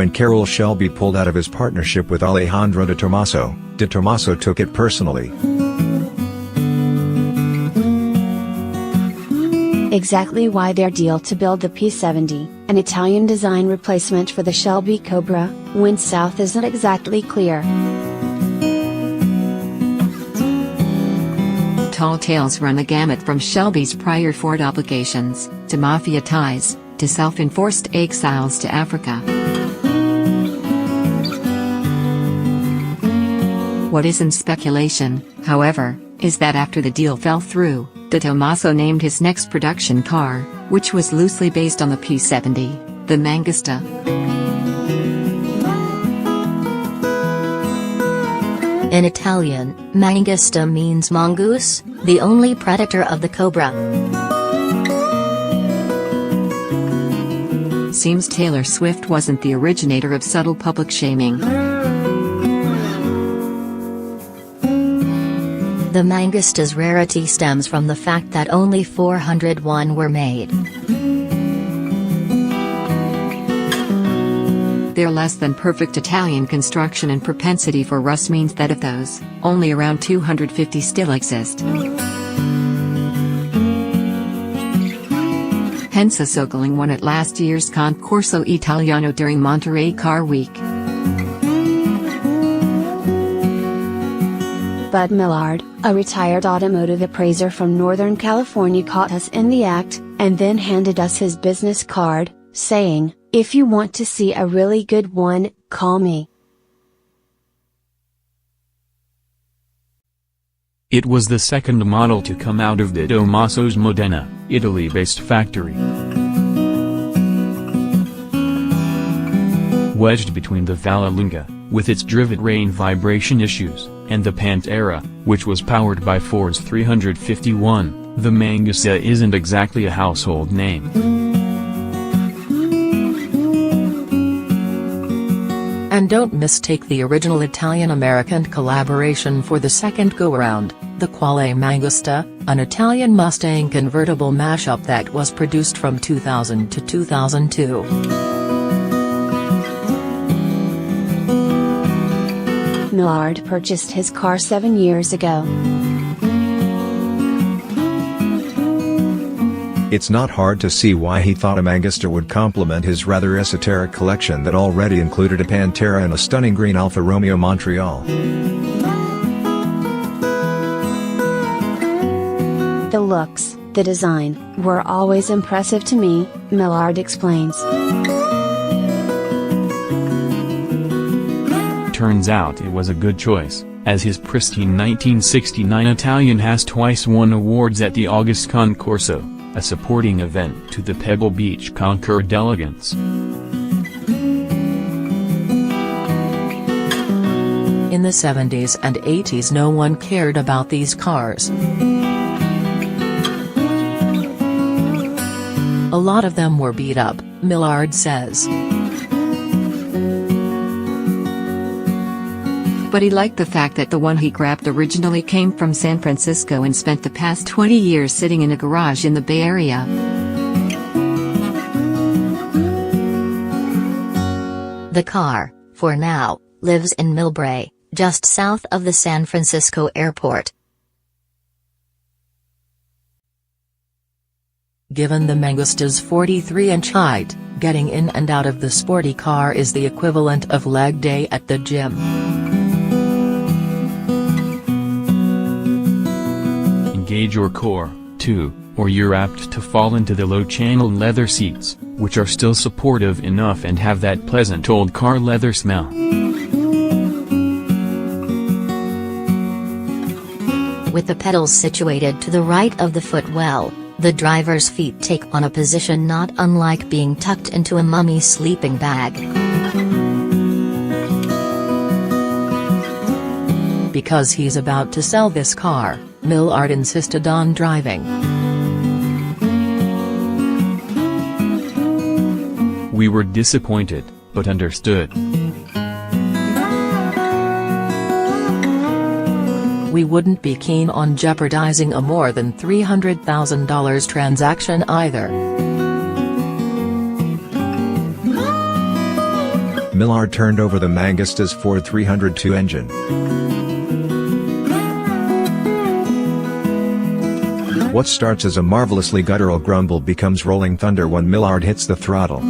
when Carroll Shelby pulled out of his partnership with Alejandro de Tomaso took it personally. Exactly why their deal to build the P70, an Italian design replacement for the Shelby Cobra, went south isn't exactly clear. Tall tales run the gamut from Shelby's prior Ford obligations, to mafia ties, to self-enforced exiles to Africa. What isn't speculation, however, is that after the deal fell through, de Tomaso named his next production car, which was loosely based on the P70, the Mangusta. In Italian, Mangusta means mongoose, the only predator of the cobra. Seems Taylor Swift wasn't the originator of subtle public shaming. The Mangusta's rarity stems from the fact that only 401 were made. Their less than perfect Italian construction and propensity for rust means that of those, only around 250 still exist. Hence a Sokoling won at last year's Concorso Italiano during Monterey Car Week. Bud Millard, a retired automotive appraiser from Northern California, caught us in the act, and then handed us his business card, saying, "If you want to see a really good one, call me." It was the second model to come out of the Tomaso's Modena, Italy-based factory. Wedged between the Vallelunga, with its driven rain vibration issues, and the Pantera, which was powered by Ford's 351, the Mangusta isn't exactly a household name. And don't mistake the original Italian-American collaboration for the second go-around, the Quale Mangusta, an Italian Mustang convertible mashup that was produced from 2000 to 2002. Millard purchased his car 7 years ago. It's not hard to see why he thought a Mangusta would complement his rather esoteric collection that already included a Pantera and a stunning green Alfa Romeo Montreal. The looks, the design, were always impressive to me, Millard explains. Turns out it was a good choice, as his pristine 1969 Italian has twice won awards at the August Concorso, a supporting event to the Pebble Beach Concours d'Elegance. In the 70s and 80s no one cared about these cars. A lot of them were beat up, Millard says. But he liked the fact that the one he grabbed originally came from San Francisco and spent the past 20 years sitting in a garage in the Bay Area. The car, for now, lives in Millbrae, just south of the San Francisco airport. Given the Mangusta's 43-inch height, getting in and out of the sporty car is the equivalent of leg day at the gym. Engage your core, too, or you're apt to fall into the low-channel leather seats, which are still supportive enough and have that pleasant old car leather smell. With the pedals situated to the right of the footwell, the driver's feet take on a position not unlike being tucked into a mummy's sleeping bag. Because he's about to sell this car, Millard insisted on driving. We were disappointed, but understood. We wouldn't be keen on jeopardizing a more than $300,000 transaction either. Millard turned over the Mangusta's Ford 302 engine. What starts as a marvelously guttural grumble becomes rolling thunder when Millard hits the throttle.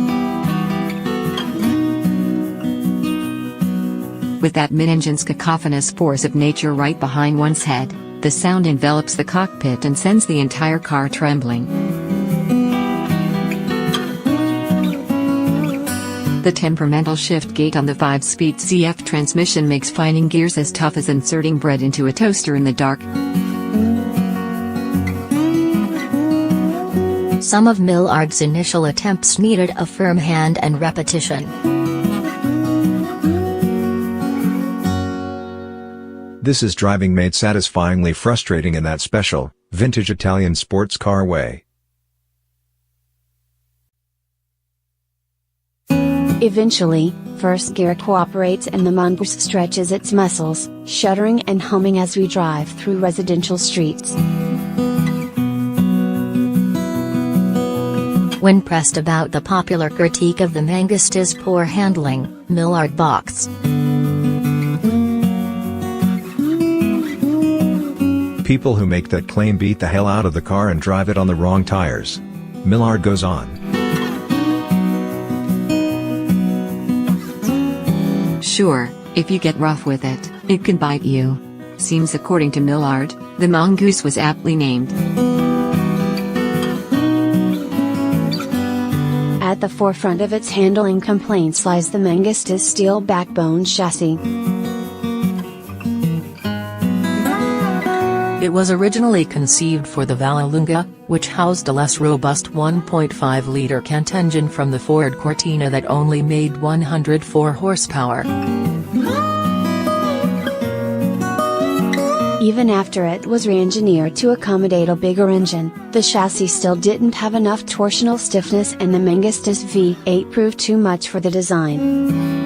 With that mid-engine's cacophonous force of nature right behind one's head, the sound envelops the cockpit and sends the entire car trembling. The temperamental shift gate on the 5-speed CF transmission makes finding gears as tough as inserting bread into a toaster in the dark. Some of Millard's initial attempts needed a firm hand and repetition. This is driving made satisfyingly frustrating in that special, vintage Italian sports car way. Eventually, first gear cooperates and the mongoose stretches its muscles, shuddering and humming as we drive through residential streets. When pressed about the popular critique of the Mangusta's poor handling, Millard balks. People who make that claim beat the hell out of the car and drive it on the wrong tires. Millard goes on. Sure, if you get rough with it, it can bite you. Seems according to Millard, the mongoose was aptly named. At the forefront of its handling complaints lies the Mangusta's steel backbone chassis. It was originally conceived for the Vallelunga, which housed a less robust 1.5-liter Kent engine from the Ford Cortina that only made 104 horsepower. Even after it was re-engineered to accommodate a bigger engine, the chassis still didn't have enough torsional stiffness and the Mangusta's V8 proved too much for the design.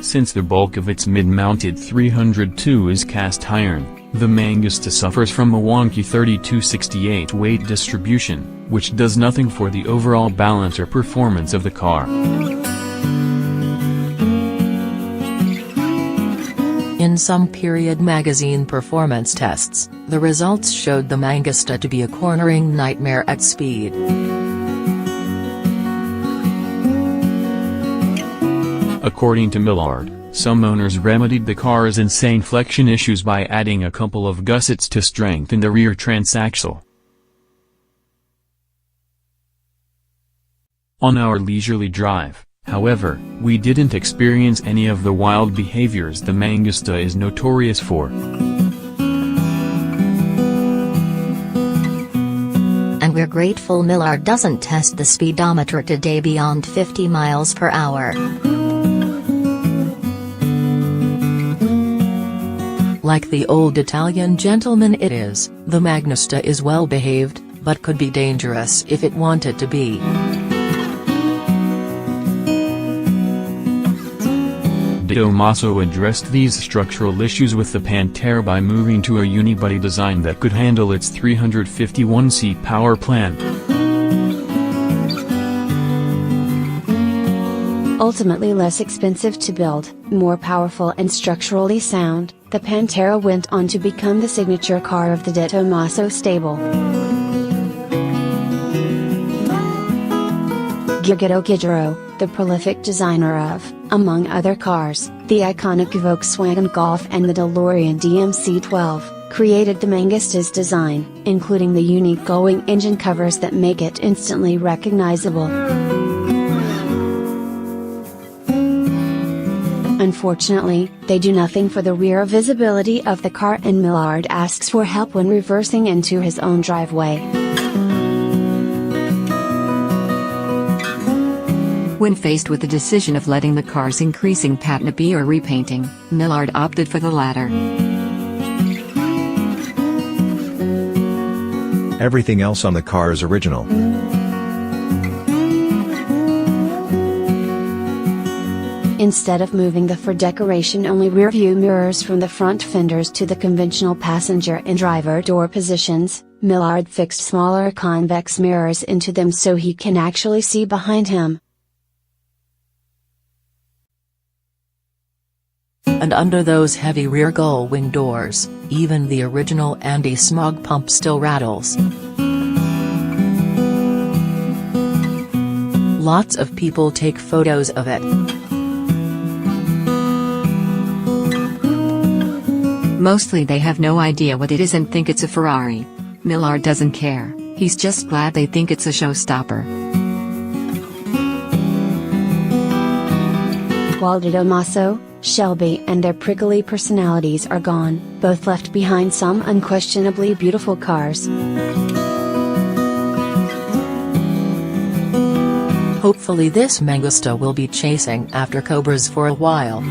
Since the bulk of its mid-mounted 302 is cast iron, the Mangusta suffers from a wonky 32/68 weight distribution, which does nothing for the overall balance or performance of the car. In some period magazine performance tests, the results showed the Mangusta to be a cornering nightmare at speed. According to Millard, some owners remedied the car's insane flexion issues by adding a couple of gussets to strengthen the rear transaxle. On our leisurely drive, however, we didn't experience any of the wild behaviors the Mangusta is notorious for. And we're grateful Millard doesn't test the speedometer today beyond 50 miles per hour. Like the old Italian gentleman it is, the Mangusta is well behaved, but could be dangerous if it wanted to be. Tomaso addressed these structural issues with the Pantera by moving to a unibody design that could handle its 351-seat power plant. Ultimately less expensive to build, more powerful and structurally sound, the Pantera went on to become the signature car of the De Tomaso stable. Giugiaro, the prolific designer of, among other cars, the iconic Volkswagen Golf and the DeLorean DMC-12, created the Mangusta's design, including the unique glowing engine covers that make it instantly recognizable. Unfortunately, they do nothing for the rear visibility of the car and Millard asks for help when reversing into his own driveway. When faced with the decision of letting the car's increasing patina be or repainting, Millard opted for the latter. Everything else on the car is original. Instead of moving the for decoration-only rear-view mirrors from the front fenders to the conventional passenger and driver door positions, Millard fixed smaller convex mirrors into them so he can actually see behind him. And under those heavy rear gull wing doors, even the original anti-smog pump still rattles. Lots of people take photos of it. Mostly they have no idea what it is and think it's a Ferrari. Millard doesn't care, he's just glad they think it's a showstopper. Walter Tomaso, Shelby and their prickly personalities are gone, both left behind some unquestionably beautiful cars. Hopefully this Mangusta will be chasing after cobras for a while.